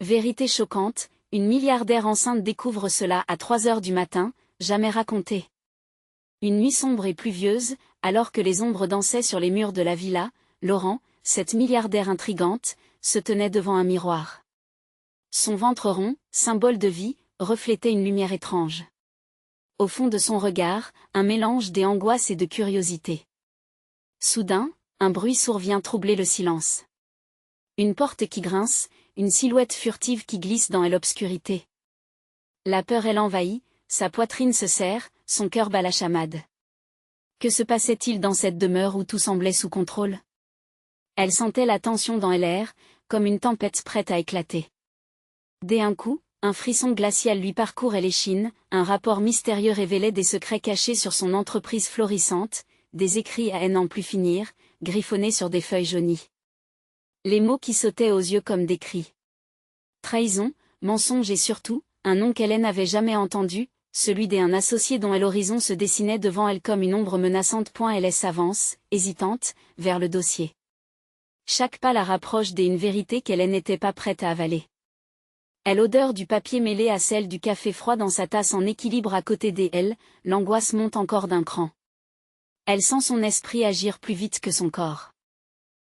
Vérité choquante, une milliardaire enceinte découvre cela à 3 heures du matin, jamais raconté. Une nuit sombre et pluvieuse, alors que les ombres dansaient sur les murs de la villa, Laurent, cette milliardaire intrigante, se tenait devant un miroir. Son ventre rond, symbole de vie, reflétait une lumière étrange. Au fond de son regard, un mélange d'angoisse et de curiosité. Soudain, un bruit sourd vient troubler le silence. Une porte qui grince, une silhouette furtive qui glisse dans l'obscurité. La peur l'envahit, sa poitrine se serre, son cœur bat la chamade. Que se passait-il dans cette demeure où tout semblait sous contrôle? Elle sentait la tension dans l'air, comme une tempête prête à éclater. D'un coup, un frisson glacial lui parcourt l'échine, un rapport mystérieux révélait des secrets cachés sur son entreprise florissante, des écrits à n'en plus finir, griffonnés sur des feuilles jaunies. Les mots qui sautaient aux yeux comme des cris. Trahison, mensonge et surtout, un nom qu'elle n'avait jamais entendu, celui d'un associé dont l'horizon se dessinait devant elle comme une ombre menaçante. Elle s'avance, hésitante, vers le dossier. Chaque pas la rapproche d'une vérité qu'elle n'était pas prête à avaler. L'odeur du papier mêlée à celle du café froid dans sa tasse en équilibre à côté d'elle, l'angoisse monte encore d'un cran. Elle sent son esprit agir plus vite que son corps.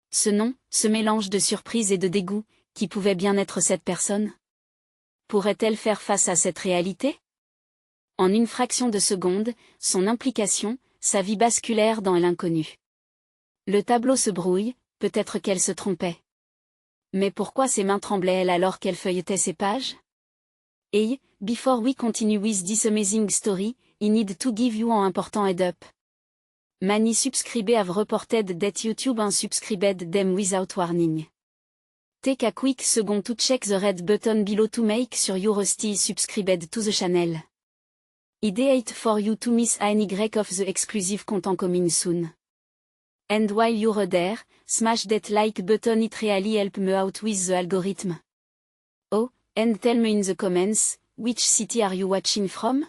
Ce nom, ce mélange de surprise et de dégoût, qui pouvait bien être cette personne? Pourrait-elle faire face à cette réalité? En une fraction de seconde, son implication, sa vie basculèrent dans l'inconnu. Le tableau se brouille, peut-être qu'elle se trompait. Mais pourquoi ses mains tremblaient-elles alors qu'elle feuilletait ses pages? Hey, before we continue with this amazing story, I need to give you an important head up. Many subscribers have reported that YouTube unsubscribed them without warning. Take a quick second to check the red button below to make sure you're still subscribed to the channel. Ideate for you to miss any of the exclusive content coming soon. And while you're there, smash that like button, it really help me out with the algorithm. Oh, and tell me in the comments, which city are you watching from?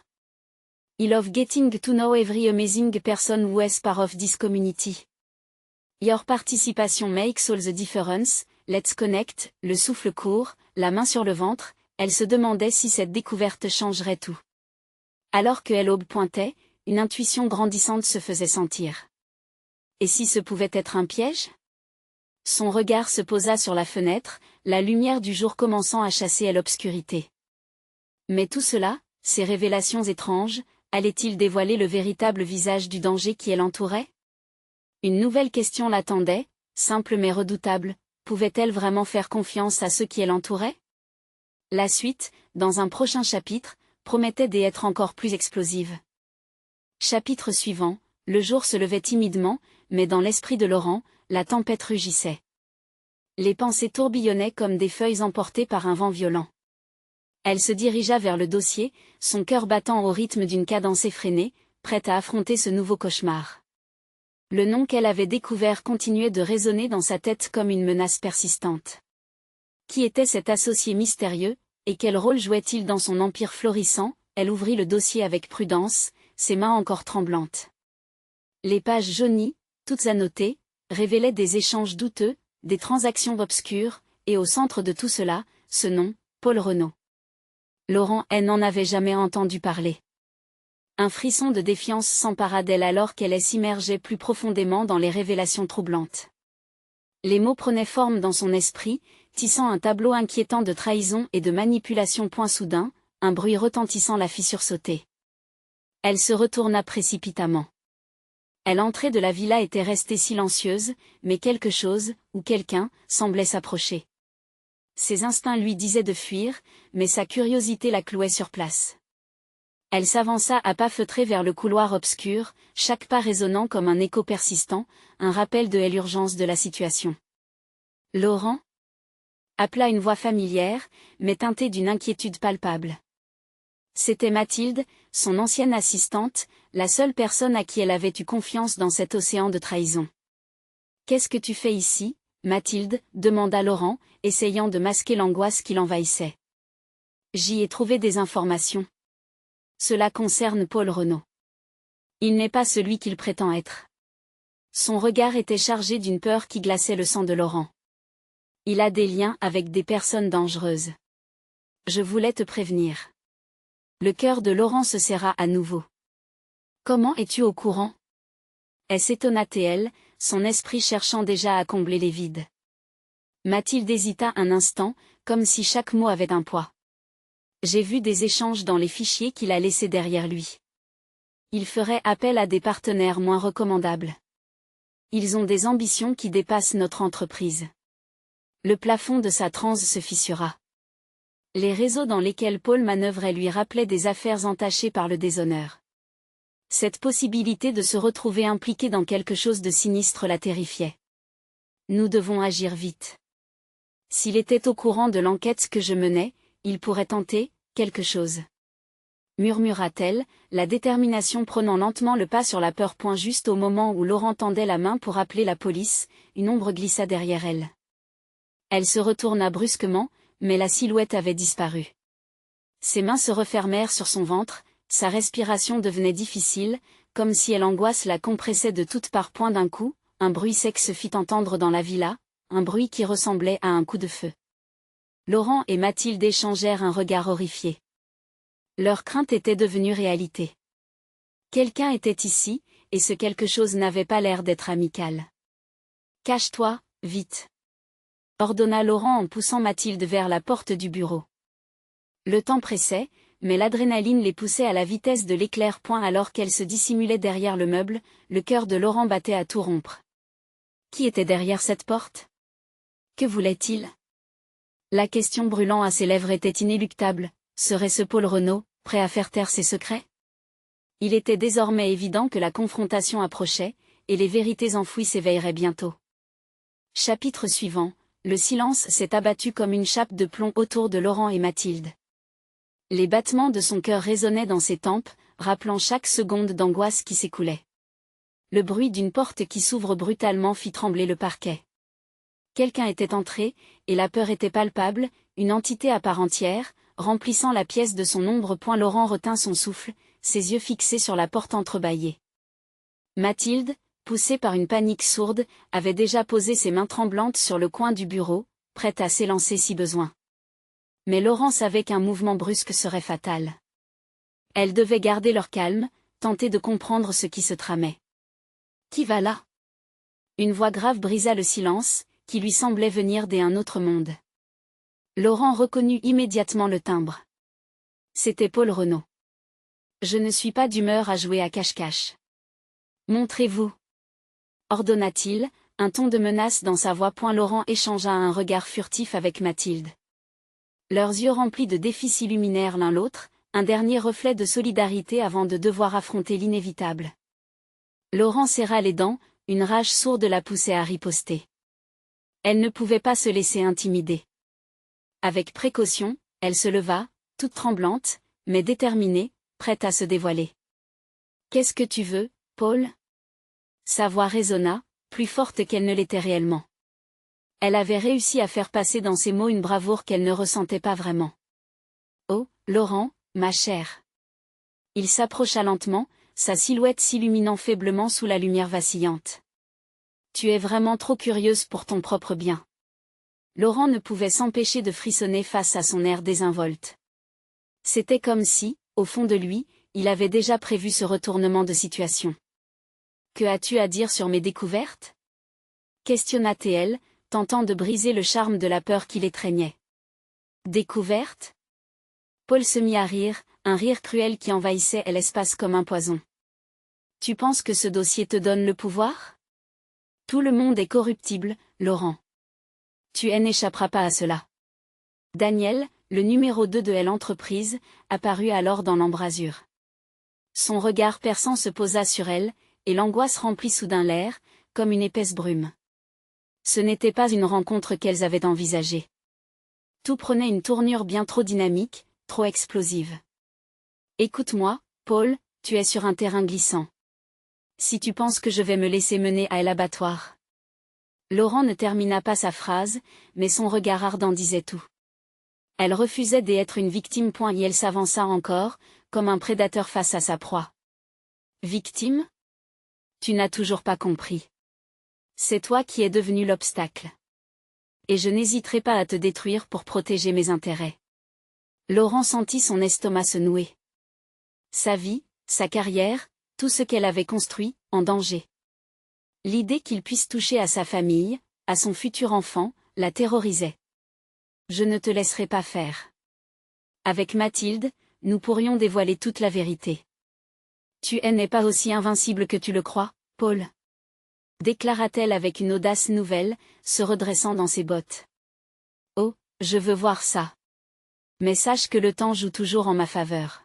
I love getting to know every amazing person who is part of this community. Your participation makes all the difference. Let's connect, le souffle court, la main sur le ventre, elle se demandait si cette découverte changerait tout. Alors que l'aube pointait, une intuition grandissante se faisait sentir. Et si ce pouvait être un piège? Son regard se posa sur la fenêtre, la lumière du jour commençant à chasser l'obscurité. Mais tout cela, ces révélations étranges, allait-il dévoiler le véritable visage du danger qui l'entourait? Une nouvelle question l'attendait, simple mais redoutable, pouvait-elle vraiment faire confiance à ceux qui l'entouraient? La suite, dans un prochain chapitre, promettait d'être encore plus explosive. Chapitre suivant, le jour se levait timidement, mais dans l'esprit de Laurent, la tempête rugissait. Les pensées tourbillonnaient comme des feuilles emportées par un vent violent. Elle se dirigea vers le dossier, son cœur battant au rythme d'une cadence effrénée, prête à affronter ce nouveau cauchemar. Le nom qu'elle avait découvert continuait de résonner dans sa tête comme une menace persistante. Qui était cet associé mystérieux, et quel rôle jouait-il dans son empire florissant? Elle ouvrit le dossier avec prudence, ses mains encore tremblantes. Les pages jaunies, toutes annotées, révélaient des échanges douteux, des transactions obscures, et au centre de tout cela, ce nom, Paul Renaud. Laurent n'en avait jamais entendu parler. Un frisson de défiance s'empara d'elle alors qu'elle s'immergeait plus profondément dans les révélations troublantes. Les mots prenaient forme dans son esprit, tissant un tableau inquiétant de trahison et de manipulation. Soudain, un bruit retentissant la fit sursauter. Elle se retourna précipitamment. L'entrée de la villa était restée silencieuse, mais quelque chose, ou quelqu'un, semblait s'approcher. Ses instincts lui disaient de fuir, mais sa curiosité la clouait sur place. Elle s'avança à pas feutrés vers le couloir obscur, chaque pas résonnant comme un écho persistant, un rappel de l'urgence de la situation. Laurent? Appela une voix familière, mais teintée d'une inquiétude palpable. C'était Mathilde, son ancienne assistante, la seule personne à qui elle avait eu confiance dans cet océan de trahison. « Qu'est-ce que tu fais ici, Mathilde ?» demanda Laurent, essayant de masquer l'angoisse qui l'envahissait. « J'y ai trouvé des informations. Cela concerne Paul Renaud. Il n'est pas celui qu'il prétend être. » Son regard était chargé d'une peur qui glaçait le sang de Laurent. « Il a des liens avec des personnes dangereuses. Je voulais te prévenir. Le cœur de Laurent se serra à nouveau. Comment es-tu au courant? S'étonna-t-elle, son esprit cherchant déjà à combler les vides. Mathilde hésita un instant, comme si chaque mot avait un poids. J'ai vu des échanges dans les fichiers qu'il a laissés derrière lui. Il ferait appel à des partenaires moins recommandables. Ils ont des ambitions qui dépassent notre entreprise. Le plafond de sa transe se fissura. Les réseaux dans lesquels Paul manœuvrait lui rappelaient des affaires entachées par le déshonneur. Cette possibilité de se retrouver impliqué dans quelque chose de sinistre la terrifiait. Nous devons agir vite. S'il était au courant de l'enquête que je menais, il pourrait tenter quelque chose. Murmura-t-elle, la détermination prenant lentement le pas sur la peur. Juste au moment où Laurent tendait la main pour appeler la police, une ombre glissa derrière elle. Elle se retourna brusquement, mais la silhouette avait disparu. Ses mains se refermèrent sur son ventre, sa respiration devenait difficile, comme si l'angoisse la compressait de toutes parts. D'un coup, un bruit sec se fit entendre dans la villa, un bruit qui ressemblait à un coup de feu. Laurent et Mathilde échangèrent un regard horrifié. Leur crainte était devenue réalité. Quelqu'un était ici, et ce quelque chose n'avait pas l'air d'être amical. « Cache-toi, vite !» ordonna Laurent en poussant Mathilde vers la porte du bureau. Le temps pressait, mais l'adrénaline les poussait à la vitesse de l'éclair. Alors qu'elle se dissimulait derrière le meuble, le cœur de Laurent battait à tout rompre. Qui était derrière cette porte? Que voulait-il? La question brûlant à ses lèvres était inéluctable. Serait-ce Paul Renaud, prêt à faire taire ses secrets? Il était désormais évident que la confrontation approchait, et les vérités enfouies s'éveilleraient bientôt. Chapitre suivant, le silence s'est abattu comme une chape de plomb autour de Laurent et Mathilde. Les battements de son cœur résonnaient dans ses tempes, rappelant chaque seconde d'angoisse qui s'écoulait. Le bruit d'une porte qui s'ouvre brutalement fit trembler le parquet. Quelqu'un était entré, et la peur était palpable, une entité à part entière, remplissant la pièce de son ombre. Laurent retint son souffle, ses yeux fixés sur la porte entrebâillée. Mathilde, poussée par une panique sourde, avait déjà posé ses mains tremblantes sur le coin du bureau, prête à s'élancer si besoin. Mais Laurent savait qu'un mouvement brusque serait fatal. Elle devait garder leur calme, tenter de comprendre ce qui se tramait. « Qui va là ?» Une voix grave brisa le silence, qui lui semblait venir d'un autre monde. Laurent reconnut immédiatement le timbre. C'était Paul Renaud. « Je ne suis pas d'humeur à jouer à cache-cache. Montrez-vous !» ordonna-t-il, un ton de menace dans sa voix. Laurent échangea un regard furtif avec Mathilde. Leurs yeux remplis de défis s'illuminèrent l'un l'autre, un dernier reflet de solidarité avant de devoir affronter l'inévitable. Laurent serra les dents, une rage sourde la poussait à riposter. Elle ne pouvait pas se laisser intimider. Avec précaution, elle se leva, toute tremblante, mais déterminée, prête à se dévoiler. « Qu'est-ce que tu veux, Paul ?» Sa voix résonna, plus forte qu'elle ne l'était réellement. Elle avait réussi à faire passer dans ses mots une bravoure qu'elle ne ressentait pas vraiment. « Oh, Laurent, ma chère !» Il s'approcha lentement, sa silhouette s'illuminant faiblement sous la lumière vacillante. « Tu es vraiment trop curieuse pour ton propre bien. » Laurent ne pouvait s'empêcher de frissonner face à son air désinvolte. C'était comme si, au fond de lui, il avait déjà prévu ce retournement de situation. « Que as-tu à dire sur mes découvertes ?» questionna-t-elle, tentant de briser le charme de la peur qui l'étreignait. « Découverte ?» Paul se mit à rire, un rire cruel qui envahissait l'espace comme un poison. « Tu penses que ce dossier te donne le pouvoir ? Tout le monde est corruptible, Laurent. Tu n'échapperas pas à cela. » Daniel, le numéro 2 de l'entreprise, apparut alors dans l'embrasure. Son regard perçant se posa sur elle, et l'angoisse remplit soudain l'air, comme une épaisse brume. Ce n'était pas une rencontre qu'elles avaient envisagée. Tout prenait une tournure bien trop dynamique, trop explosive. « Écoute-moi, Paul, tu es sur un terrain glissant. Si tu penses que je vais me laisser mener à l'abattoir. » Laurent ne termina pas sa phrase, mais son regard ardent disait tout. Elle refusait d'être une victime. Et elle s'avança encore, comme un prédateur face à sa proie. « Victime ? Tu n'as toujours pas compris. C'est toi qui es devenu l'obstacle. Et je n'hésiterai pas à te détruire pour protéger mes intérêts. Laurent sentit son estomac se nouer. Sa vie, sa carrière, tout ce qu'elle avait construit, en danger. L'idée qu'il puisse toucher à sa famille, à son futur enfant, la terrorisait. Je ne te laisserai pas faire. Avec Mathilde, nous pourrions dévoiler toute la vérité. Tu n'es pas aussi invincible que tu le crois, Paul. Déclara-t-elle avec une audace nouvelle, se redressant dans ses bottes. Oh, je veux voir ça. Mais sache que le temps joue toujours en ma faveur.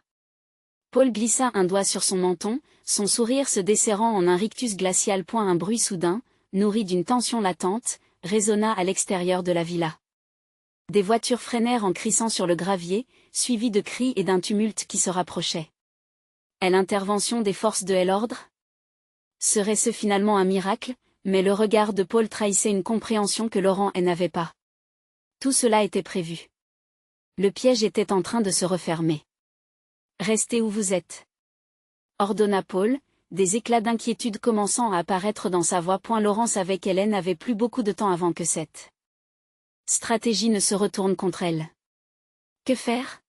Paul glissa un doigt sur son menton, son sourire se desserrant en un rictus glacial. Un bruit soudain, nourri d'une tension latente, résonna à l'extérieur de la villa. Des voitures freinèrent en crissant sur le gravier, suivies de cris et d'un tumulte qui se rapprochait. L'intervention des forces de l'ordre? Serait-ce finalement un miracle? Mais le regard de Paul trahissait une compréhension que Laurent n'avait pas. Tout cela était prévu. Le piège était en train de se refermer. Restez où vous êtes. Ordonna Paul, des éclats d'inquiétude commençant à apparaître dans sa voix. Laurent savait qu'Hélène n'avait plus beaucoup de temps avant que cette stratégie ne se retourne contre elle. Que faire?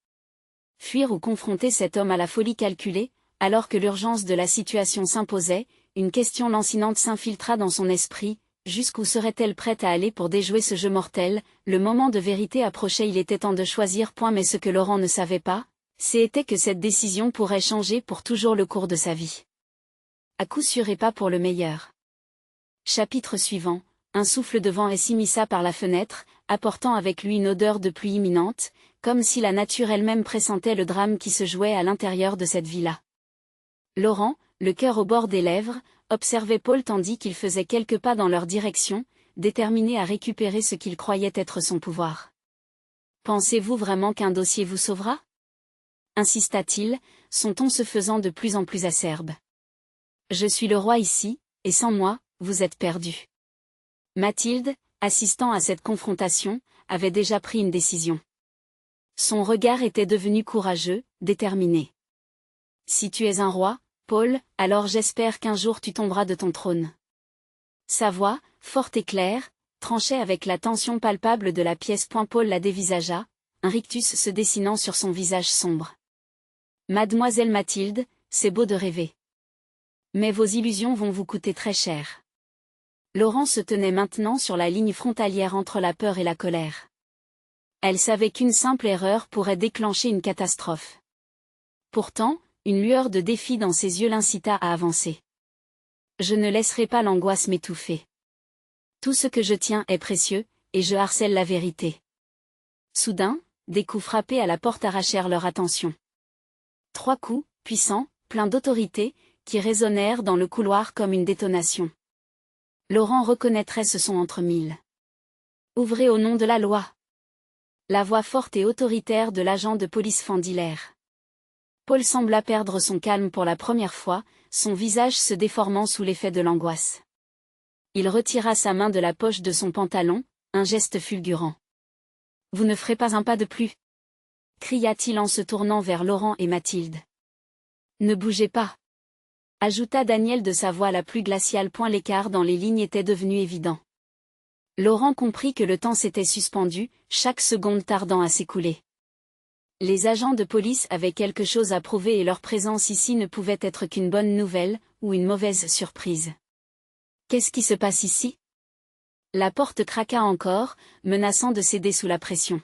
Fuir ou confronter cet homme à la folie calculée, alors que l'urgence de la situation s'imposait, une question lancinante s'infiltra dans son esprit, jusqu'où serait-elle prête à aller pour déjouer ce jeu mortel? Le moment de vérité approchait, il était temps de choisir. Mais ce que Laurent ne savait pas, c'était que cette décision pourrait changer pour toujours le cours de sa vie. À coup sûr et pas pour le meilleur. Chapitre suivant, un souffle de vent s'immisça par la fenêtre, apportant avec lui une odeur de pluie imminente, comme si la nature elle-même pressentait le drame qui se jouait à l'intérieur de cette villa. Laurent, le cœur au bord des lèvres, observait Paul tandis qu'il faisait quelques pas dans leur direction, déterminé à récupérer ce qu'il croyait être son pouvoir. « Pensez-vous vraiment qu'un dossier vous sauvera ?» insista-t-il, son ton se faisant de plus en plus acerbe. « Je suis le roi ici, et sans moi, vous êtes perdu. » Mathilde, assistant à cette confrontation, avait déjà pris une décision. Son regard était devenu courageux, déterminé. « Si tu es un roi, Paul, alors j'espère qu'un jour tu tomberas de ton trône. » Sa voix, forte et claire, tranchait avec la tension palpable de la pièce. Paul la dévisagea, un rictus se dessinant sur son visage sombre. « Mademoiselle Mathilde, c'est beau de rêver. Mais vos illusions vont vous coûter très cher. » Laurent se tenait maintenant sur la ligne frontalière entre la peur et la colère. Elle savait qu'une simple erreur pourrait déclencher une catastrophe. Pourtant, une lueur de défi dans ses yeux l'incita à avancer. « Je ne laisserai pas l'angoisse m'étouffer. Tout ce que je tiens est précieux, et je harcèle la vérité. » Soudain, des coups frappés à la porte arrachèrent leur attention. 3 coups, puissants, pleins d'autorité, qui résonnèrent dans le couloir comme une détonation. Laurent reconnaîtrait ce son entre mille. « Ouvrez au nom de la loi !» La voix forte et autoritaire de l'agent de police fendit l'air. Paul sembla perdre son calme pour la première fois, son visage se déformant sous l'effet de l'angoisse. Il retira sa main de la poche de son pantalon, un geste fulgurant. « Vous ne ferez pas un pas de plus !» cria-t-il en se tournant vers Laurent et Mathilde. « Ne bougez pas !» ajouta Daniel de sa voix la plus glaciale. L'écart dans les lignes était devenu évident. Laurent comprit que le temps s'était suspendu, chaque seconde tardant à s'écouler. Les agents de police avaient quelque chose à prouver et leur présence ici ne pouvait être qu'une bonne nouvelle, ou une mauvaise surprise. Qu'est-ce qui se passe ici? La porte craqua encore, menaçant de céder sous la pression.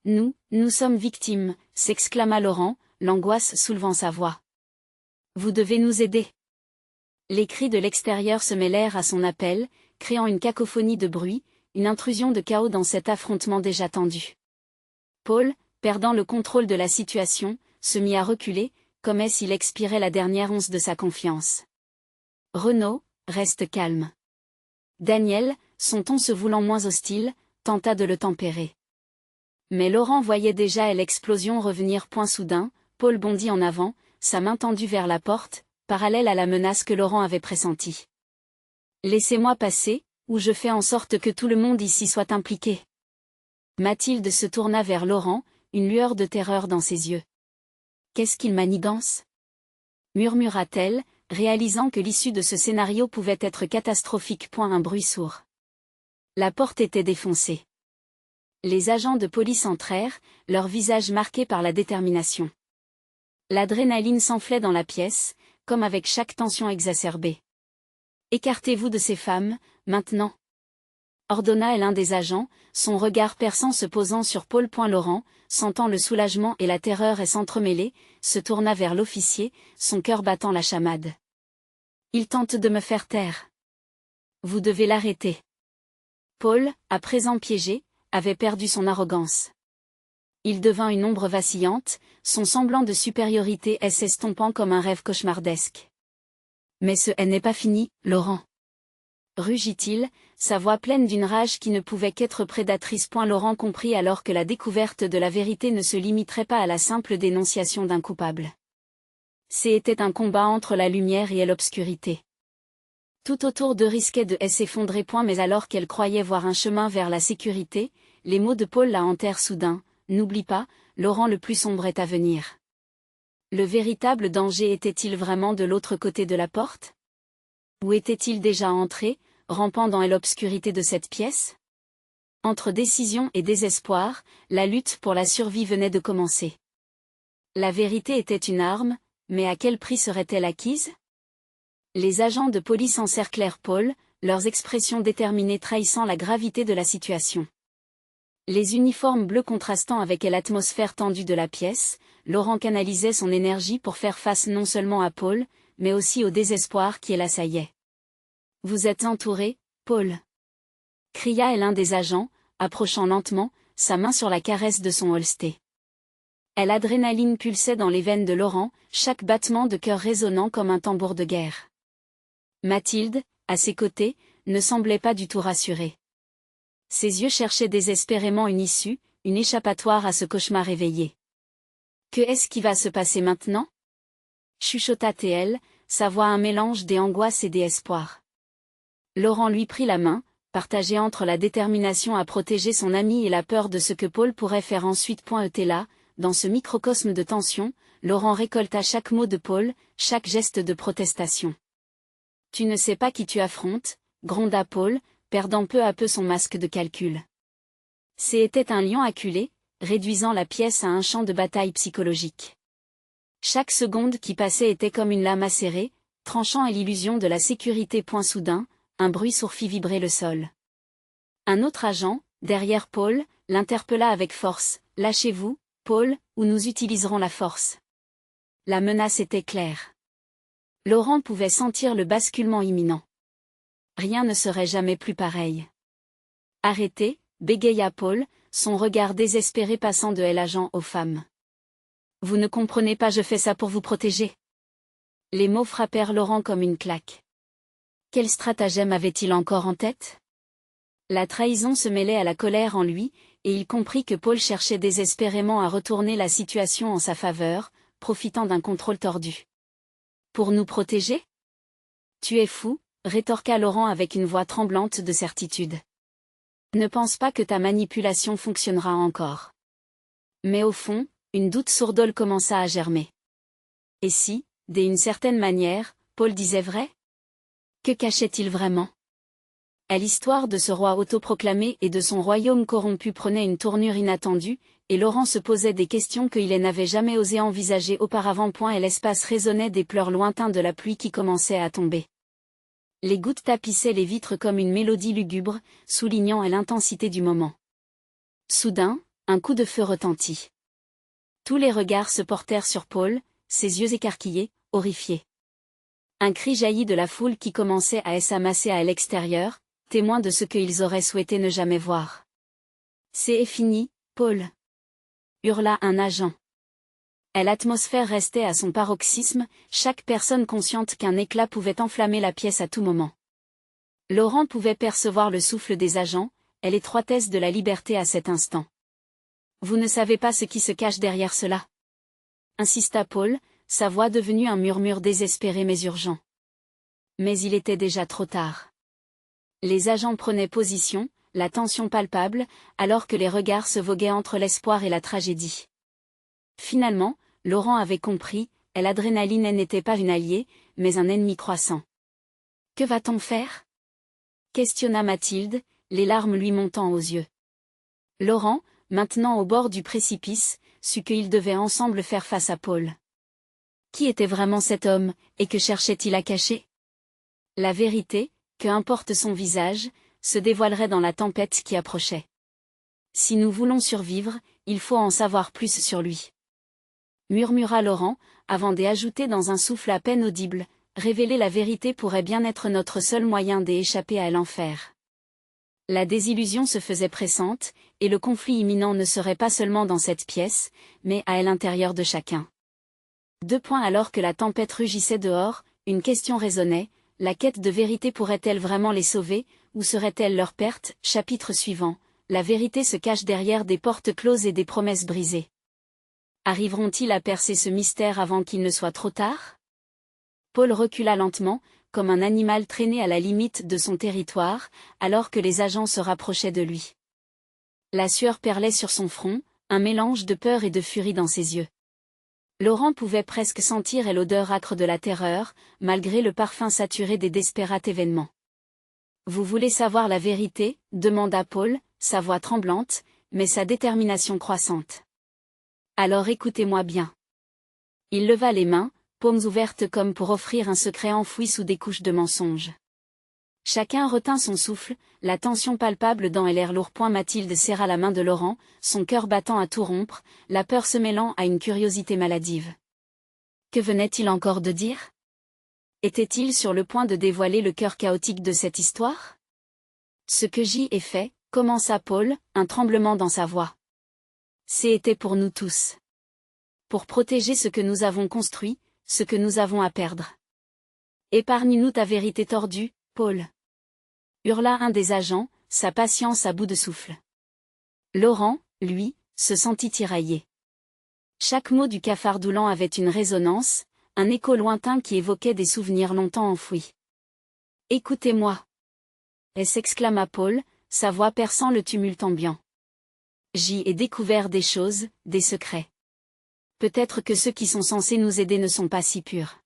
Nous sommes victimes, s'exclama Laurent, l'angoisse soulevant sa voix. Vous devez nous aider. Les cris de l'extérieur se mêlèrent à son appel, créant une cacophonie de bruit, une intrusion de chaos dans cet affrontement déjà tendu. Paul, perdant le contrôle de la situation, se mit à reculer, comme s'il expirait la dernière once de sa confiance. Renaud, reste calme. Daniel, son ton se voulant moins hostile, tenta de le tempérer. Mais Laurent voyait déjà l'explosion revenir. Soudain, Paul bondit en avant, sa main tendue vers la porte, parallèle à la menace que Laurent avait pressentie. « Laissez-moi passer, ou je fais en sorte que tout le monde ici soit impliqué. » Mathilde se tourna vers Laurent, une lueur de terreur dans ses yeux. « Qu'est-ce qu'il manigance ?» murmura-t-elle, réalisant que l'issue de ce scénario pouvait être catastrophique. Un bruit sourd. La porte était défoncée. Les agents de police entrèrent, leurs visages marqués par la détermination. L'adrénaline s'enflait dans la pièce, comme avec chaque tension exacerbée. « Écartez-vous de ces femmes, maintenant !» ordonna l'un des agents, son regard perçant se posant sur Paul. Laurent, sentant le soulagement et la terreur et s'entremêler, se tourna vers l'officier, son cœur battant la chamade. « Il tente de me faire taire. Vous devez l'arrêter. » Paul, à présent piégé, avait perdu son arrogance. Il devint une ombre vacillante, son semblant de supériorité s'estompant comme un rêve cauchemardesque. « Mais ce n'est pas fini, Laurent. » rugit-il, sa voix pleine d'une rage qui ne pouvait qu'être prédatrice. Laurent comprit alors que la découverte de la vérité ne se limiterait pas à la simple dénonciation d'un coupable. C'était un combat entre la lumière et l'obscurité. Tout autour d'eux risquait de s'effondrer. Mais alors qu'elle croyait voir un chemin vers la sécurité, les mots de Paul la hantèrent soudain. « N'oublie pas, Laurent, le plus sombre est à venir. » Le véritable danger était-il vraiment de l'autre côté de la porte? Ou était-il déjà entré, rampant dans l'obscurité de cette pièce? Entre décision et désespoir, la lutte pour la survie venait de commencer. La vérité était une arme, mais à quel prix serait-elle acquise? Les agents de police encerclèrent Paul, leurs expressions déterminées trahissant la gravité de la situation. Les uniformes bleus contrastant avec l'atmosphère tendue de la pièce, Laurent canalisait son énergie pour faire face non seulement à Paul, mais aussi au désespoir qui l'assaillait. « Vous êtes entouré, Paul !» cria l'un des agents, approchant lentement, sa main sur la caresse de son holster. L'adrénaline pulsait dans les veines de Laurent, chaque battement de cœur résonnant comme un tambour de guerre. Mathilde, à ses côtés, ne semblait pas du tout rassurée. Ses yeux cherchaient désespérément une issue, une échappatoire à ce cauchemar éveillé. « Que est-ce qui va se passer maintenant ?» chuchota-t-elle, sa voix un mélange d'angoisse et d'espoir. Laurent lui prit la main, partagée entre la détermination à protéger son ami et la peur de ce que Paul pourrait faire ensuite. Là, dans ce microcosme de tension, Laurent récolta chaque mot de Paul, chaque geste de protestation. « Tu ne sais pas qui tu affrontes », gronda Paul, perdant peu à peu son masque de calcul. C'était un lion acculé, réduisant la pièce à un champ de bataille psychologique. Chaque seconde qui passait était comme une lame acérée, tranchant l'illusion de la sécurité. Soudain, un bruit sourd fit vibrer le sol. Un autre agent, derrière Paul, l'interpella avec force. « Lâchez-vous, Paul, ou nous utiliserons la force. » La menace était claire. Laurent pouvait sentir le basculement imminent. Rien ne serait jamais plus pareil. « Arrêtez !» bégaya Paul, son regard désespéré passant de l'agent aux femmes. « Vous ne comprenez pas, je fais ça pour vous protéger. » Les mots frappèrent Laurent comme une claque. Quel stratagème avait-il encore en tête? La trahison se mêlait à la colère en lui, et il comprit que Paul cherchait désespérément à retourner la situation en sa faveur, profitant d'un contrôle tordu. « Pour nous protéger? Tu es fou !» rétorqua Laurent avec une voix tremblante de certitude. « Ne pense pas que ta manipulation fonctionnera encore. » Mais au fond, une doute sourdole commença à germer. Et si, d'une certaine manière, Paul disait vrai? Que cachait-il vraiment? L'histoire de ce roi autoproclamé et de son royaume corrompu prenait une tournure inattendue, et Laurent se posait des questions qu'il n'avait jamais osé envisager auparavant. Et l'espace résonnait des pleurs lointains de la pluie qui commençait à tomber. Les gouttes tapissaient les vitres comme une mélodie lugubre, soulignant l'intensité du moment. Soudain, un coup de feu retentit. Tous les regards se portèrent sur Paul, ses yeux écarquillés, horrifiés. Un cri jaillit de la foule qui commençait à s'amasser à l'extérieur, témoin de ce qu'ils auraient souhaité ne jamais voir. « C'est fini, Paul !» hurla un agent. L'atmosphère restait à son paroxysme, chaque personne consciente qu'un éclat pouvait enflammer la pièce à tout moment. Laurent pouvait percevoir le souffle des agents, l'étroitesse de la liberté à cet instant. « Vous ne savez pas ce qui se cache derrière cela !» insista Paul, sa voix devenue un murmure désespéré mais urgent. Mais il était déjà trop tard. Les agents prenaient position, la tension palpable, alors que les regards se voguaient entre l'espoir et la tragédie. Finalement, Laurent avait compris, l'adrénaline n'était pas une alliée, mais un ennemi croissant. « Que va-t-on faire ?» questionna Mathilde, les larmes lui montant aux yeux. Laurent, maintenant au bord du précipice, sut qu'ils devaient ensemble faire face à Paul. Qui était vraiment cet homme, et que cherchait-il à cacher? La vérité, que importe son visage, se dévoilerait dans la tempête qui approchait. Si nous voulons survivre, il faut en savoir plus sur lui. Murmura Laurent, avant d'ajouter dans un souffle à peine audible, révéler la vérité pourrait bien être notre seul moyen d'échapper à l'enfer. La désillusion se faisait pressante, et le conflit imminent ne serait pas seulement dans cette pièce, mais à l'intérieur de chacun. Alors que la tempête rugissait dehors, une question résonnait, la quête de vérité pourrait-elle vraiment les sauver, ou serait-elle leur perte? Chapitre suivant, la vérité se cache derrière des portes closes et des promesses brisées. Arriveront-ils à percer ce mystère avant qu'il ne soit trop tard? Paul recula lentement, comme un animal traîné à la limite de son territoire, alors que les agents se rapprochaient de lui. La sueur perlait sur son front, un mélange de peur et de furie dans ses yeux. Laurent pouvait presque sentir l'odeur âcre de la terreur, malgré le parfum saturé des désespérats événements. « Vous voulez savoir la vérité ?» demanda Paul, sa voix tremblante, mais sa détermination croissante. « Alors écoutez-moi bien. » Il leva les mains, paumes ouvertes comme pour offrir un secret enfoui sous des couches de mensonges. Chacun retint son souffle, la tension palpable dans l'air lourd. Mathilde serra la main de Laurent, son cœur battant à tout rompre, la peur se mêlant à une curiosité maladive. Que venait-il encore de dire? Était-il sur le point de dévoiler le cœur chaotique de cette histoire? Ce que j'y ai fait, commença Paul, un tremblement dans sa voix. C'était pour nous tous. Pour protéger ce que nous avons construit, ce que nous avons à perdre. Épargne-nous ta vérité tordue, Paul. Hurla un des agents, sa patience à bout de souffle. Laurent, lui, se sentit tiraillé. Chaque mot du cafardoulant avait une résonance, un écho lointain qui évoquait des souvenirs longtemps enfouis. « Écoutez-moi !» s'exclama Paul, sa voix perçant le tumulte ambiant. « J'y ai découvert des choses, des secrets. Peut-être que ceux qui sont censés nous aider ne sont pas si purs. »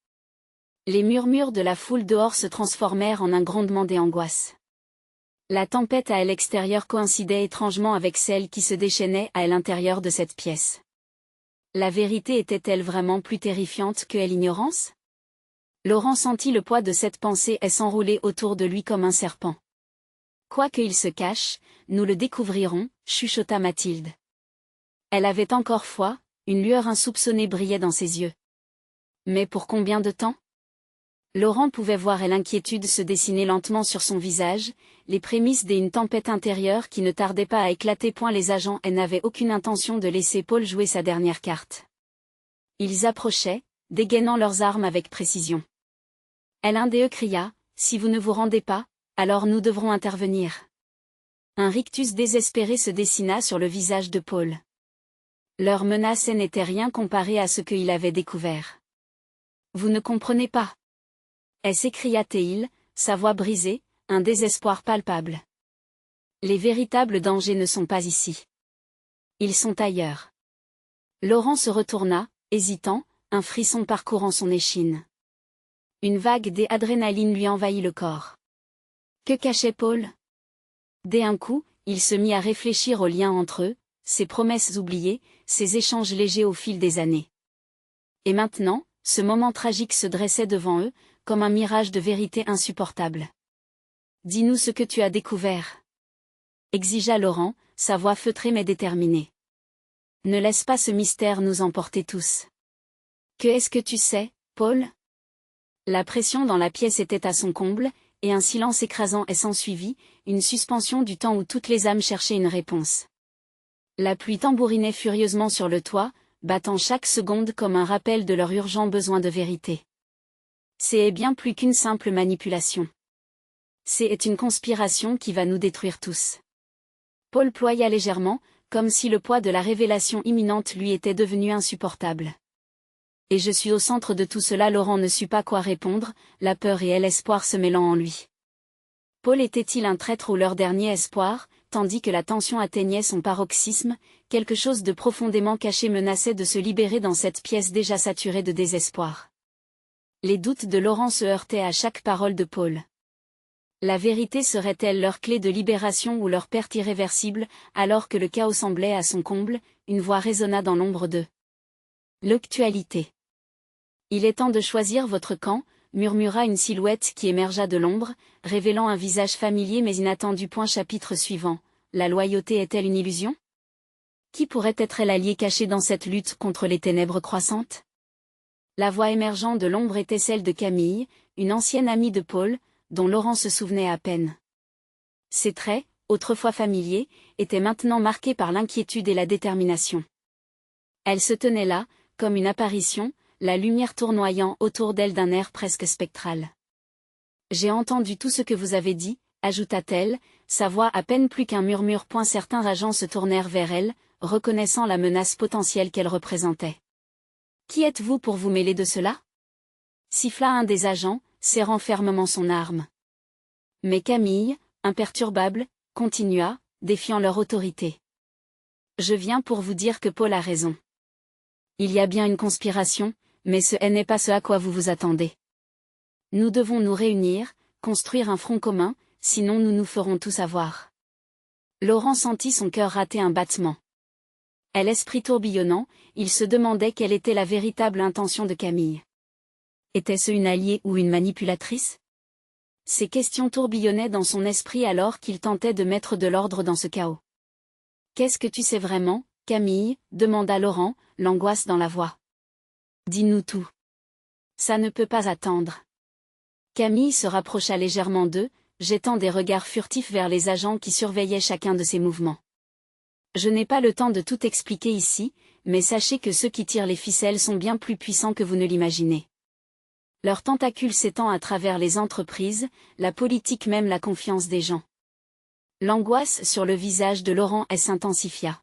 Les murmures de la foule dehors se transformèrent en un grondement d'angoisse. La tempête à l'extérieur coïncidait étrangement avec celle qui se déchaînait à l'intérieur de cette pièce. La vérité était-elle vraiment plus terrifiante que l'ignorance? Laurent sentit le poids de cette pensée s'enrouler autour de lui comme un serpent. Quoi qu'il se cache, nous le découvrirons, chuchota Mathilde. Elle avait encore foi, une lueur insoupçonnée brillait dans ses yeux. Mais pour combien de temps? Laurent pouvait voir l'inquiétude se dessiner lentement sur son visage, les prémices d'une tempête intérieure qui ne tardait pas à éclater. Les agents n'avaient aucune intention de laisser Paul jouer sa dernière carte. Ils approchaient, dégainant leurs armes avec précision. L'un d'eux cria, « Si vous ne vous rendez pas, alors nous devrons intervenir. » Un rictus désespéré se dessina sur le visage de Paul. Leur menace n'était rien comparée à ce qu'il avait découvert. « Vous ne comprenez pas. » s'écria-t-il, sa voix brisée, un désespoir palpable. Les véritables dangers ne sont pas ici. Ils sont ailleurs. Laurent se retourna, hésitant, un frisson parcourant son échine. Une vague d'adrénaline lui envahit le corps. Que cachait Paul? D'un coup, il se mit à réfléchir aux liens entre eux, ses promesses oubliées, ses échanges légers au fil des années. Et maintenant, ce moment tragique se dressait devant eux, comme un mirage de vérité insupportable. « Dis-nous ce que tu as découvert. » exigea Laurent, sa voix feutrée mais déterminée. « Ne laisse pas ce mystère nous emporter tous. »« Que est-ce que tu sais, Paul ?» La pression dans la pièce était à son comble, et un silence écrasant s'ensuivit, une suspension du temps où toutes les âmes cherchaient une réponse. La pluie tambourinait furieusement sur le toit, battant chaque seconde comme un rappel de leur urgent besoin de vérité. C'est bien plus qu'une simple manipulation. C'est une conspiration qui va nous détruire tous. Paul ploya légèrement, comme si le poids de la révélation imminente lui était devenu insupportable. Et je suis au centre de tout cela. Laurent ne sut pas quoi répondre, la peur et l'espoir se mêlant en lui. Paul était-il un traître ou leur dernier espoir, tandis que la tension atteignait son paroxysme, quelque chose de profondément caché menaçait de se libérer dans cette pièce déjà saturée de désespoir. Les doutes de Laurent se heurtaient à chaque parole de Paul. La vérité serait-elle leur clé de libération ou leur perte irréversible? Alors que le chaos semblait à son comble, une voix résonna dans l'ombre de l'actualité. Il est temps de choisir votre camp, murmura une silhouette qui émergea de l'ombre, révélant un visage familier mais inattendu. Chapitre suivant. La loyauté est-elle une illusion? Qui pourrait être l'allié caché dans cette lutte contre les ténèbres croissantes? La voix émergeant de l'ombre était celle de Camille, une ancienne amie de Paul, dont Laurent se souvenait à peine. Ses traits, autrefois familiers, étaient maintenant marqués par l'inquiétude et la détermination. Elle se tenait là, comme une apparition, la lumière tournoyant autour d'elle d'un air presque spectral. « J'ai entendu tout ce que vous avez dit », ajouta-t-elle, sa voix à peine plus qu'un murmure. Certains agents se tournèrent vers elle, reconnaissant la menace potentielle qu'elle représentait. « Qui êtes-vous pour vous mêler de cela ?» siffla un des agents, serrant fermement son arme. Mais Camille, imperturbable, continua, défiant leur autorité. « Je viens pour vous dire que Paul a raison. Il y a bien une conspiration, mais ce n'est pas ce à quoi vous vous attendez. Nous devons nous réunir, construire un front commun, sinon nous nous ferons tous avoir. » Laurent sentit son cœur rater un battement. À l'esprit tourbillonnant, il se demandait quelle était la véritable intention de Camille. Était-ce une alliée ou une manipulatrice? Ces questions tourbillonnaient dans son esprit alors qu'il tentait de mettre de l'ordre dans ce chaos. « Qu'est-ce que tu sais vraiment, Camille ?» demanda Laurent, l'angoisse dans la voix. « Dis-nous tout. Ça ne peut pas attendre. » Camille se rapprocha légèrement d'eux, jetant des regards furtifs vers les agents qui surveillaient chacun de ses mouvements. « Je n'ai pas le temps de tout expliquer ici, mais sachez que ceux qui tirent les ficelles sont bien plus puissants que vous ne l'imaginez. Leurs tentacules s'étend à travers les entreprises, la politique, même la confiance des gens. » L'angoisse sur le visage de Laurent s'intensifia.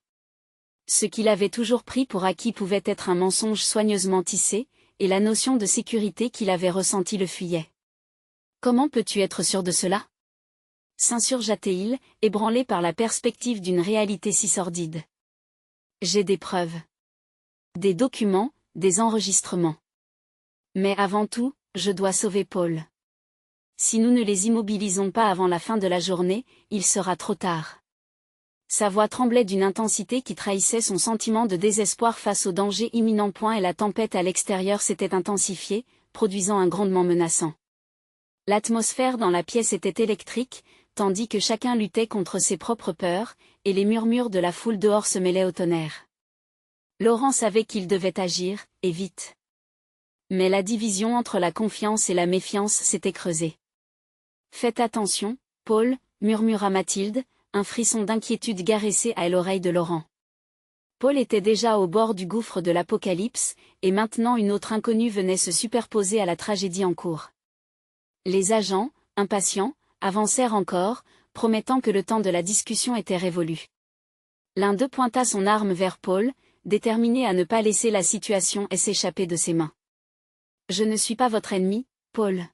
Ce qu'il avait toujours pris pour acquis pouvait être un mensonge soigneusement tissé, et la notion de sécurité qu'il avait ressentie le fuyait. « Comment peux-tu être sûr de cela ?» s'insurgea-t-il, ébranlé par la perspective d'une réalité si sordide. « J'ai des preuves. Des documents, des enregistrements. Mais avant tout, je dois sauver Paul. Si nous ne les immobilisons pas avant la fin de la journée, il sera trop tard. » Sa voix tremblait d'une intensité qui trahissait son sentiment de désespoir face au danger imminent. Et la tempête à l'extérieur s'était intensifiée, produisant un grondement menaçant. L'atmosphère dans la pièce était électrique, tandis que chacun luttait contre ses propres peurs, et les murmures de la foule dehors se mêlaient au tonnerre. Laurent savait qu'il devait agir, et vite. Mais la division entre la confiance et la méfiance s'était creusée. « Faites attention, Paul », murmura Mathilde, un frisson d'inquiétude caressé à l'oreille de Laurent. Paul était déjà au bord du gouffre de l'apocalypse, et maintenant une autre inconnue venait se superposer à la tragédie en cours. Les agents, impatients, avancèrent encore, promettant que le temps de la discussion était révolu. L'un d'eux pointa son arme vers Paul, déterminé à ne pas laisser la situation s'échapper de ses mains. « Je ne suis pas votre ennemi, Paul !»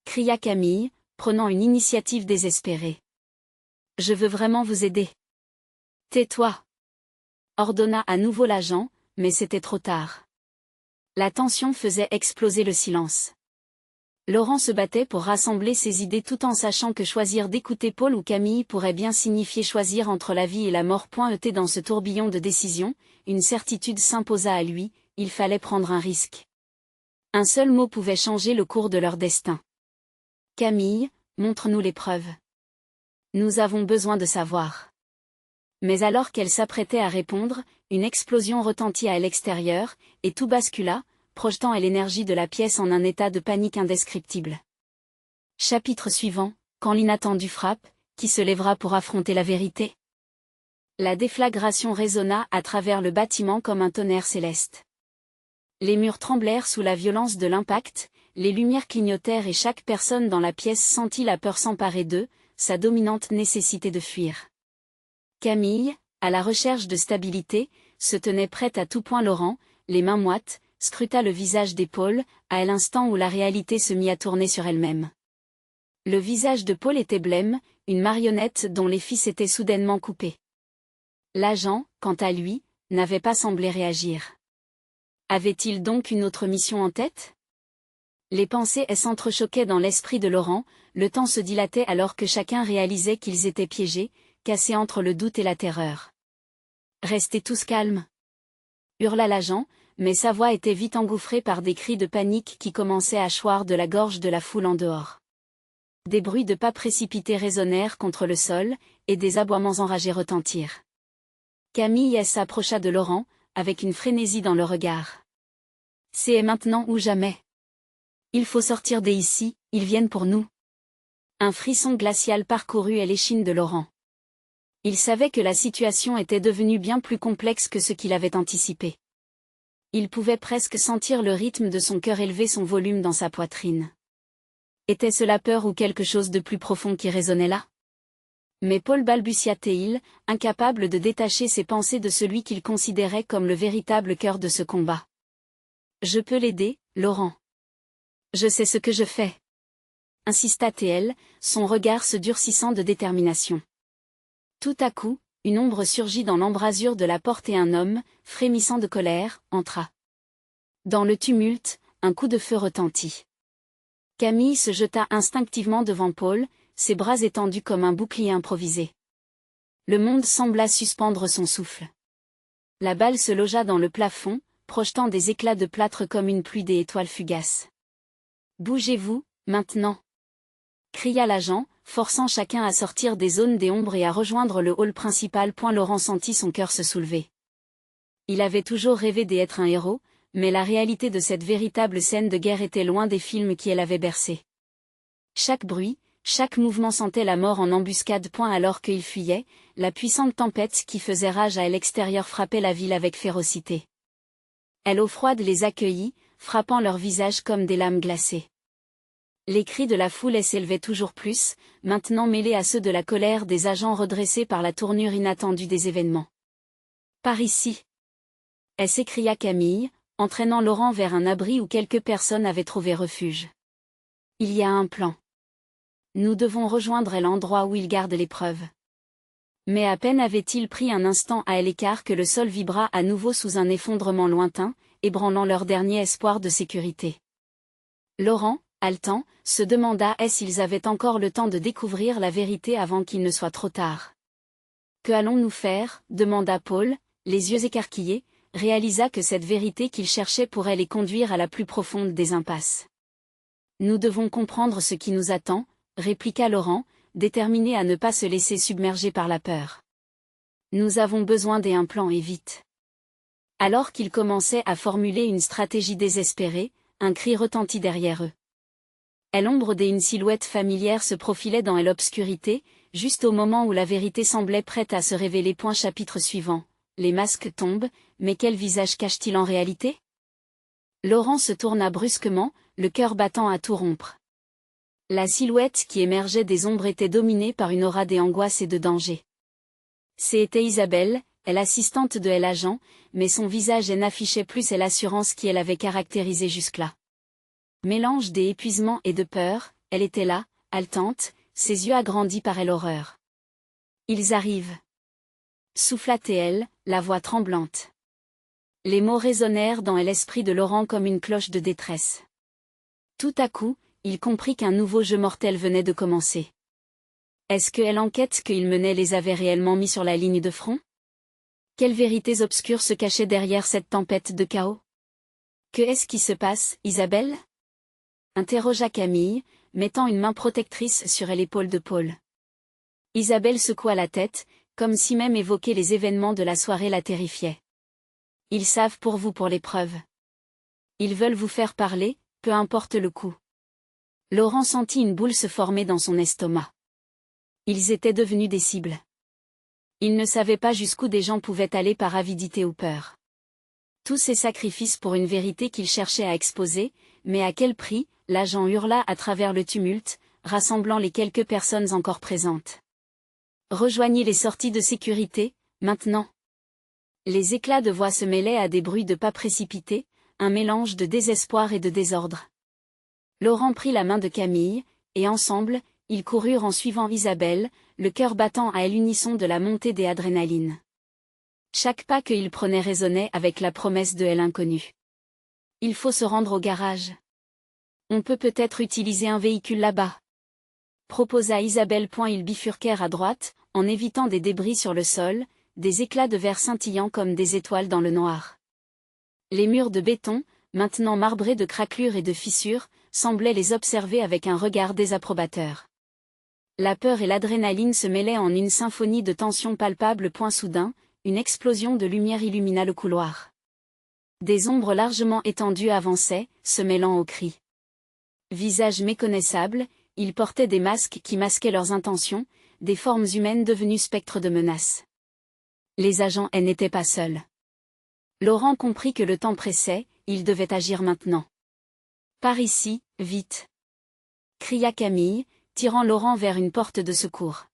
cria Camille, prenant une initiative désespérée. « Je veux vraiment vous aider. »« Tais-toi !» ordonna à nouveau l'agent, mais c'était trop tard. La tension faisait exploser le silence. Laurent se battait pour rassembler ses idées tout en sachant que choisir d'écouter Paul ou Camille pourrait bien signifier choisir entre la vie et la mort. Dans ce tourbillon de décisions, une certitude s'imposa à lui, il fallait prendre un risque. Un seul mot pouvait changer le cours de leur destin. « Camille, montre-nous les preuves. Nous avons besoin de savoir. » Mais alors qu'elle s'apprêtait à répondre, une explosion retentit à l'extérieur, et tout bascula, projetant l'énergie de la pièce en un état de panique indescriptible. Chapitre suivant, quand l'inattendu frappe, qui se lèvera pour affronter la vérité? La déflagration résonna à travers le bâtiment comme un tonnerre céleste. Les murs tremblèrent sous la violence de l'impact, les lumières clignotèrent et chaque personne dans la pièce sentit la peur s'emparer d'eux, sa dominante nécessité de fuir. Camille, à la recherche de stabilité, se tenait prête à tout point. Laurent, les mains moites, scruta le visage d'Paul, à l'instant où la réalité se mit à tourner sur elle-même. Le visage de Paul était blême, une marionnette dont les fils étaient soudainement coupés. L'agent, quant à lui, n'avait pas semblé réagir. Avait-il donc une autre mission en tête? Les pensées s'entrechoquaient dans l'esprit de Laurent, le temps se dilatait alors que chacun réalisait qu'ils étaient piégés, cassés entre le doute et la terreur. « Restez tous calmes !» hurla l'agent, mais sa voix était vite engouffrée par des cris de panique qui commençaient à choir de la gorge de la foule en dehors. Des bruits de pas précipités résonnèrent contre le sol, et des aboiements enragés retentirent. Camille s'approcha de Laurent, avec une frénésie dans le regard. « C'est maintenant ou jamais. Il faut sortir d'ici, ils viennent pour nous. » Un frisson glacial parcourut l'échine de Laurent. Il savait que la situation était devenue bien plus complexe que ce qu'il avait anticipé. Il pouvait presque sentir le rythme de son cœur élever son volume dans sa poitrine. Était-ce la peur ou quelque chose de plus profond qui résonnait là? Mais Paul balbutia-t-il, incapable de détacher ses pensées de celui qu'il considérait comme le véritable cœur de ce combat. « Je peux l'aider, Laurent. Je sais ce que je fais. » insista T.L., son regard se durcissant de détermination. Tout à coup, une ombre surgit dans l'embrasure de la porte et un homme, frémissant de colère, entra. Dans le tumulte, un coup de feu retentit. Camille se jeta instinctivement devant Paul, ses bras étendus comme un bouclier improvisé. Le monde sembla suspendre son souffle. La balle se logea dans le plafond, projetant des éclats de plâtre comme une pluie d'étoiles fugaces. « Bougez-vous, maintenant !» cria l'agent, forçant chacun à sortir des zones des ombres et à rejoindre le hall principal. Laurent sentit son cœur se soulever. Il avait toujours rêvé d'être un héros, mais la réalité de cette véritable scène de guerre était loin des films qui l'avaient bercé. Chaque bruit, chaque mouvement sentait la mort en embuscade. Alors qu'il fuyait, la puissante tempête qui faisait rage à l'extérieur frappait la ville avec férocité. L'eau froide les accueillit, frappant leurs visages comme des lames glacées. Les cris de la foule s'élevaient toujours plus, maintenant mêlés à ceux de la colère des agents redressés par la tournure inattendue des événements. « Par ici !» s'écria Camille, entraînant Laurent vers un abri où quelques personnes avaient trouvé refuge. « Il y a un plan. Nous devons rejoindre l'endroit où ils gardent les preuves. » Mais à peine avait-il pris un instant à l'écart que le sol vibra à nouveau sous un effondrement lointain, ébranlant leur dernier espoir de sécurité. Laurent, haletant, se demanda s'ils avaient encore le temps de découvrir la vérité avant qu'il ne soit trop tard. « Que allons-nous faire ?» demanda Paul, les yeux écarquillés, réalisa que cette vérité qu'il cherchait pourrait les conduire à la plus profonde des impasses. « Nous devons comprendre ce qui nous attend, » répliqua Laurent, déterminé à ne pas se laisser submerger par la peur. « Nous avons besoin d'un plan et vite. » Alors qu'ils commençaient à formuler une stratégie désespérée, un cri retentit derrière eux. L'ombre d'une silhouette familière se profilait dans l'obscurité, juste au moment où la vérité semblait prête à se révéler. Chapitre suivant. Les masques tombent, mais quel visage cache-t-il en réalité? Laurent se tourna brusquement, le cœur battant à tout rompre. La silhouette qui émergeait des ombres était dominée par une aura d'angoisse et de danger. C'était Isabelle, l'assistante de l'agent, mais son visage n'affichait plus l'assurance qui l'avait caractérisée jusque-là. Mélange d'épuisement et de peur, elle était là, haletante, ses yeux agrandis par l'horreur. « Ils arrivent !» souffla T.L., la voix tremblante. Les mots résonnèrent dans l'esprit de Laurent comme une cloche de détresse. Tout à coup, il comprit qu'un nouveau jeu mortel venait de commencer. Est-ce que l'enquête qu'il menait les avait réellement mis sur la ligne de front? Quelles vérités obscures se cachaient derrière cette tempête de chaos? Que est-ce qui se passe, Isabelle? Interrogea Camille, mettant une main protectrice sur l'épaule de Paul. Isabelle secoua la tête, comme si même évoquer les événements de la soirée la terrifiait. Ils savent pour vous pour l'épreuve. Ils veulent vous faire parler, peu importe le coût. Laurent sentit une boule se former dans son estomac. Ils étaient devenus des cibles. Il ne savait pas jusqu'où des gens pouvaient aller par avidité ou peur. Tous ces sacrifices pour une vérité qu'il cherchait à exposer, mais à quel prix? L'agent hurla à travers le tumulte, rassemblant les quelques personnes encore présentes. Rejoignez les sorties de sécurité, maintenant. Les éclats de voix se mêlaient à des bruits de pas précipités, un mélange de désespoir et de désordre. Laurent prit la main de Camille, et ensemble, ils coururent en suivant Isabelle, le cœur battant à l'unisson de la montée des adrénalines. Chaque pas qu'ils prenaient résonnait avec la promesse de l'inconnu. Il faut se rendre au garage. On peut peut-être utiliser un véhicule là-bas, proposa Isabelle. Ils bifurquèrent à droite, en évitant des débris sur le sol, des éclats de verre scintillant comme des étoiles dans le noir. Les murs de béton, maintenant marbrés de craquelures et de fissures, semblaient les observer avec un regard désapprobateur. La peur et l'adrénaline se mêlaient en une symphonie de tension palpable. Soudain, une explosion de lumière illumina le couloir. Des ombres largement étendues avançaient, se mêlant aux cris. Visages méconnaissables, ils portaient des masques qui masquaient leurs intentions, des formes humaines devenues spectres de menace. Les agents n'étaient pas seuls. Laurent comprit que le temps pressait, il devait agir maintenant. Par ici, vite! Cria Camille, tirant Laurent vers une porte de secours.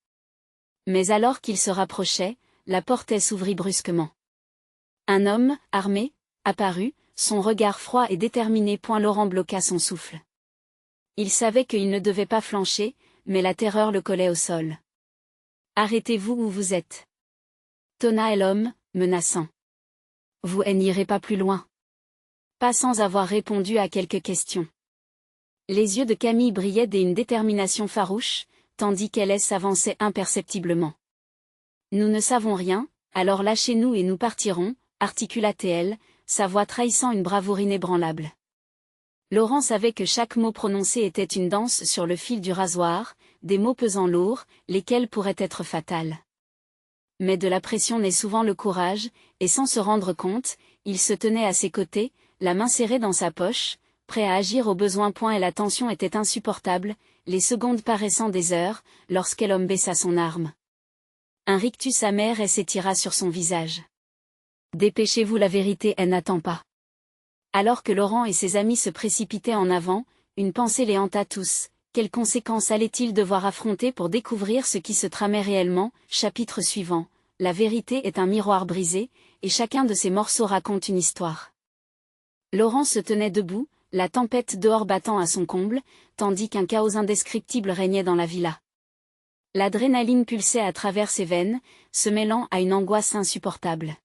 Mais alors qu'il se rapprochait, la porte s'ouvrit brusquement. Un homme, armé, apparut, son regard froid et déterminé. Laurent bloqua son souffle. Il savait qu'il ne devait pas flancher, mais la terreur le collait au sol. « Arrêtez-vous où vous êtes !» tonna l'homme, menaçant. « Vous n'irez pas plus loin. » Pas sans avoir répondu à quelques questions. Les yeux de Camille brillaient d'une détermination farouche, tandis qu'elle s'avançait imperceptiblement. « Nous ne savons rien, alors lâchez-nous et nous partirons, » articula-t-elle, sa voix trahissant une bravoure inébranlable. Laurent savait que chaque mot prononcé était une danse sur le fil du rasoir, des mots pesant lourds, lesquels pourraient être fatals. Mais de la pression naît souvent le courage, et sans se rendre compte, il se tenait à ses côtés, la main serrée dans sa poche, prêt à agir au besoin. Et la tension était insupportable, les secondes paraissant des heures, lorsqu'Elhomme baissa son arme. Un rictus amer s'étira sur son visage. « Dépêchez-vous, la vérité n'attend pas. » Alors que Laurent et ses amis se précipitaient en avant, une pensée les hanta tous. Quelles conséquences allaient-ils devoir affronter pour découvrir ce qui se tramait réellement? Chapitre suivant. La vérité est un miroir brisé, et chacun de ces morceaux raconte une histoire. Laurent se tenait debout, la tempête dehors battant à son comble, tandis qu'un chaos indescriptible régnait dans la villa. L'adrénaline pulsait à travers ses veines, se mêlant à une angoisse insupportable.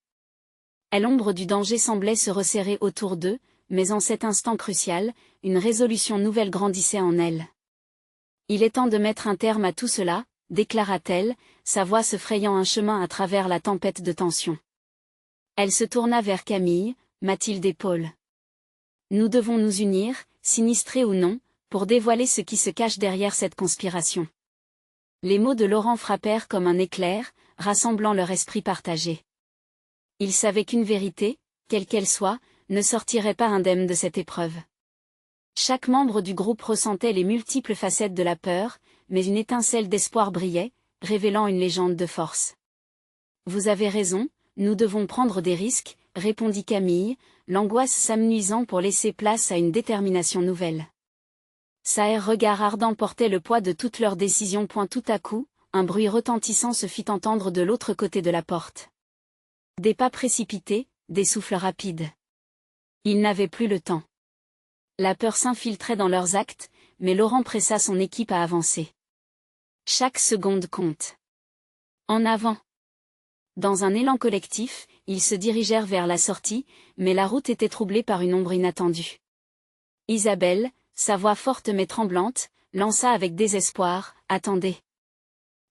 L'ombre du danger semblait se resserrer autour d'eux, mais en cet instant crucial, une résolution nouvelle grandissait en elle. « Il est temps de mettre un terme à tout cela », déclara-t-elle, sa voix se frayant un chemin à travers la tempête de tension. Elle se tourna vers Camille, Mathilde et Paul. « Nous devons nous unir, sinistrés ou non, pour dévoiler ce qui se cache derrière cette conspiration. » Les mots de Laurent frappèrent comme un éclair, rassemblant leur esprit partagé. Il savait qu'une vérité, quelle qu'elle soit, ne sortirait pas indemne de cette épreuve. Chaque membre du groupe ressentait les multiples facettes de la peur, mais une étincelle d'espoir brillait, révélant une légende de force. « Vous avez raison, nous devons prendre des risques, » répondit Camille, l'angoisse s'amenuisant pour laisser place à une détermination nouvelle. Sa regard ardent portait le poids de toutes leurs décisions. Tout à coup, un bruit retentissant se fit entendre de l'autre côté de la porte. Des pas précipités, des souffles rapides. Ils n'avaient plus le temps. La peur s'infiltrait dans leurs actes, mais Laurent pressa son équipe à avancer. Chaque seconde compte. En avant. Dans un élan collectif, ils se dirigèrent vers la sortie, mais la route était troublée par une ombre inattendue. Isabelle, sa voix forte mais tremblante, lança avec désespoir, « Attendez.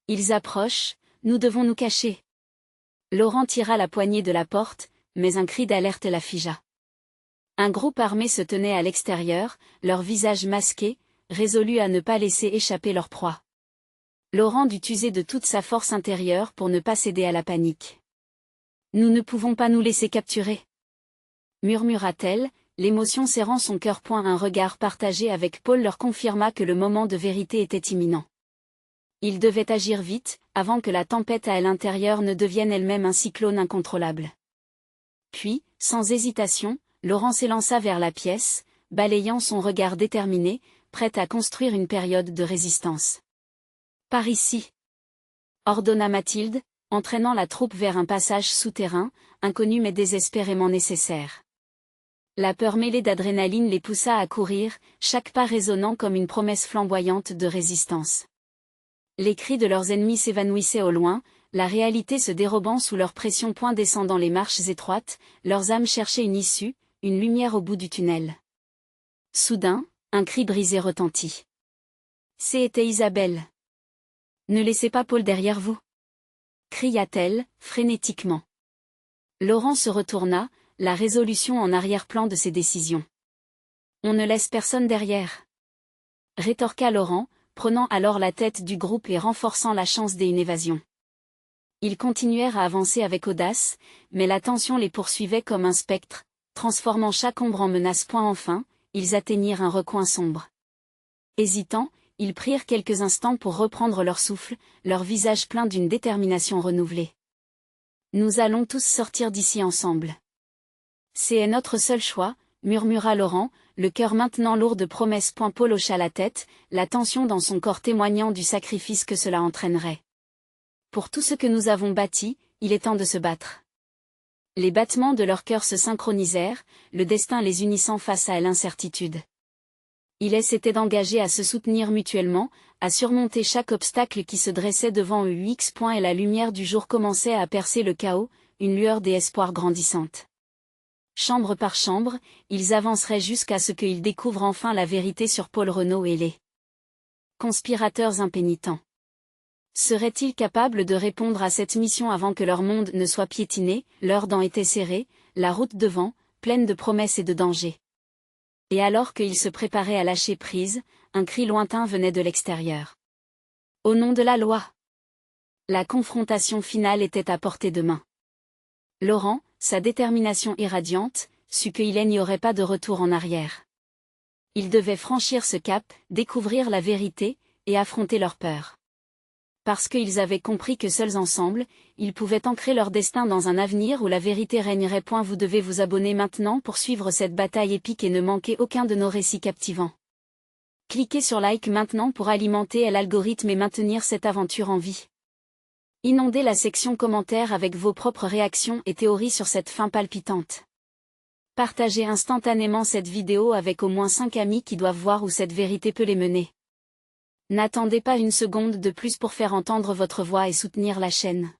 Ils approchent, nous devons nous cacher. » Laurent tira la poignée de la porte, mais un cri d'alerte la figea. Un groupe armé se tenait à l'extérieur, leurs visages masqués, résolus à ne pas laisser échapper leur proie. Laurent dut user de toute sa force intérieure pour ne pas céder à la panique. « Nous ne pouvons pas nous laisser capturer. » murmura-t-elle, l'émotion serrant son cœur. Un regard partagé avec Paul leur confirma que le moment de vérité était imminent. Ils devaient agir vite, avant que la tempête à l'intérieur ne devienne elle-même un cyclone incontrôlable. Puis, sans hésitation, Laurent s'élança vers la pièce, balayant son regard déterminé, prêt à construire une période de résistance. « Par ici !» ordonna Mathilde, entraînant la troupe vers un passage souterrain, inconnu mais désespérément nécessaire. La peur mêlée d'adrénaline les poussa à courir, chaque pas résonnant comme une promesse flamboyante de résistance. Les cris de leurs ennemis s'évanouissaient au loin, la réalité se dérobant sous leur pression. Descendant les marches étroites, leurs âmes cherchaient une issue, une lumière au bout du tunnel. Soudain, Un cri brisé retentit. C'était Isabelle. Ne laissez pas Paul derrière vous, cria-t-elle, frénétiquement. Laurent se retourna, la résolution en arrière-plan de ses décisions. On ne laisse personne derrière, rétorqua Laurent, prenant alors la tête du groupe et renforçant la chance d'une évasion. Ils continuèrent à avancer avec audace, mais la tension les poursuivait comme un spectre, transformant chaque ombre en menace. Enfin, ils atteignirent un recoin sombre. Hésitant, ils prirent quelques instants pour reprendre leur souffle, leur visage plein d'une détermination renouvelée. Nous allons tous sortir d'ici ensemble. C'est notre seul choix, murmura Laurent, le cœur maintenant lourd de promesses. Paul hocha la tête, la tension dans son corps témoignant du sacrifice que cela entraînerait. Pour tout ce que nous avons bâti, il est temps de se battre. Les battements de leur cœur se synchronisèrent, le destin les unissant face à l'incertitude. Ils s'étaient d'engager à se soutenir mutuellement, à surmonter chaque obstacle qui se dressait devant eux. Et la lumière du jour commençait à percer le chaos, une lueur d'espoir grandissante. Chambre par chambre, ils avanceraient jusqu'à ce qu'ils découvrent enfin la vérité sur Paul Renaud et les conspirateurs impénitents. Seraient-ils capables de répondre à cette mission avant que leur monde ne soit piétiné? Leurs dents étaient serrées, la route devant, pleine de promesses et de dangers. Et alors qu'ils se préparaient à lâcher prise, un cri lointain venait de l'extérieur. Au nom de la loi! La confrontation finale était à portée de main. Laurent, sa détermination irradiante, sut qu'il n'y aurait pas de retour en arrière. Ils devaient franchir ce cap, découvrir la vérité, et affronter leur peur. Parce qu'ils avaient compris que seuls ensemble, ils pouvaient ancrer leur destin dans un avenir où la vérité régnerait. Vous devez vous abonner maintenant pour suivre cette bataille épique et ne manquer aucun de nos récits captivants. Cliquez sur like maintenant pour alimenter l'algorithme et maintenir cette aventure en vie. Inondez la section commentaires avec vos propres réactions et théories sur cette fin palpitante. Partagez instantanément cette vidéo avec au moins 5 amis qui doivent voir où cette vérité peut les mener. N'attendez pas une seconde de plus pour faire entendre votre voix et soutenir la chaîne.